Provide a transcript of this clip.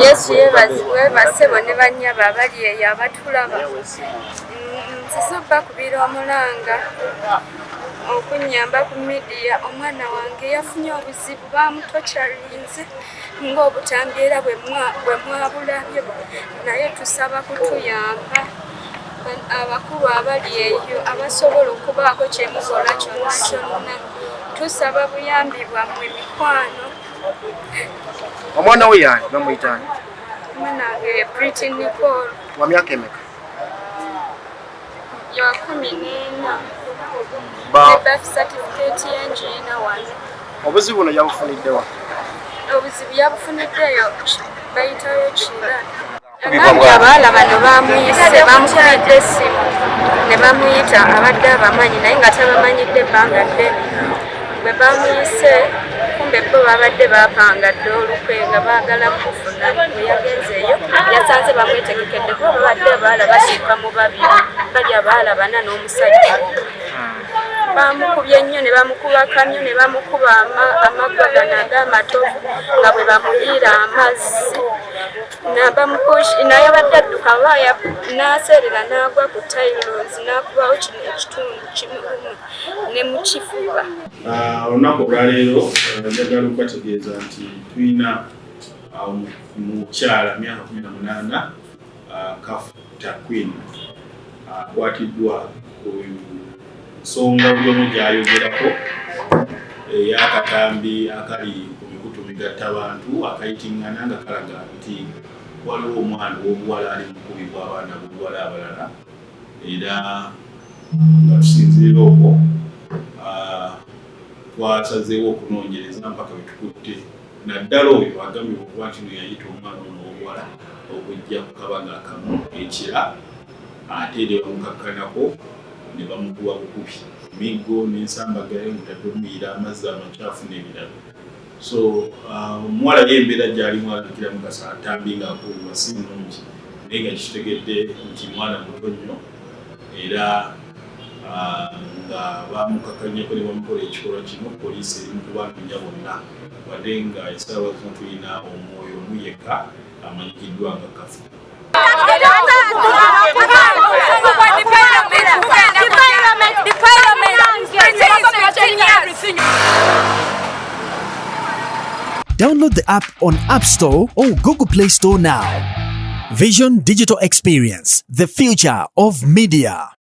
Yesu yeebase bonna bannyaba abali eyo abatulaba. Nzisubba kubira omulanga okunnyamba ku midiya. Omwana wange yafunye obuzibu bamutokyalinze ng'obutambi era bwe mwabulabye, naye tusaba kutuyamba. Abakulu abali eyo abasobola okubaako kye mukola kyonna kyonna, tusaba buyambi bwammwe mikwano. Omwana we yani bamuyitani? Omwana wange Pretty Nicole. Wa myaka emeka? Ya 14. Birth certificate yenjina wano. Obuzibu buno yabufunidde wa? Obuzibu yabufuniddeyo bayitayo kira. Abaala bano bamuyise, bamukubidde essimu ne bamuyita abadde abamanyi naye nga tabamanyidde ebbanga ddene. Bwe bamuyise kumbe bo babadde bapangadde olukwe nga baagala mufuna. Bwe yagenzeeyo yasanze bamwetegekedde kuba babadde abaala basukka mu babiri, bali abaala bana n'omusajja. Bamukubye nnyo ne bamukuba kamyo ne bamukuba amaggwa gano ag'amatovu nga bwe bamuyiira amazzi. Naye abadde adduka waaya n'aseerera n'agwa ku tayirozi n'akubawo kino ekitundu kimu ne mu kifuba. Olunaku olwaleero njagala okubategeeza nti tulina mukyala myaka 18 Kafuta Queen akwatiddwa ku nsonga buli omu gy'ayogerako ey'akatambi akali ku mikutu migattabantu akayitingana nga kalaga nti waliwo omwana w'obuwala ali mukubibwa abaana b'obuwala abalala, era nga tusinziira okwo twasazeewo okunoonyereza mpaka bwe tukutte naddala oyo agambibwa okuba nti no yayita omwana ono w'obuwala okujja ku kabaga akamu ekira, ate ne bamukakkanako ne bamukuba bukubi emiggo n'ensambagale mutadde omuyiira amazzi amakyafu n'ebirala. So omuwala y'embeera gy'alimu alabikiramu kasa atambi ng'akubibwa si nnungi, naye nga kitegedde nti mwana muto nnyo era nga bamukakanyako ne bamukola ekikolwa kino. Poliisi eri mu kubanoonya bonna wadde nga esaawa zino tulina omwoyo omu yekka amanyikiddwa nga Kafu. Download the app on App Store or Google Play Store now. Vision Digital Experience, the future of media.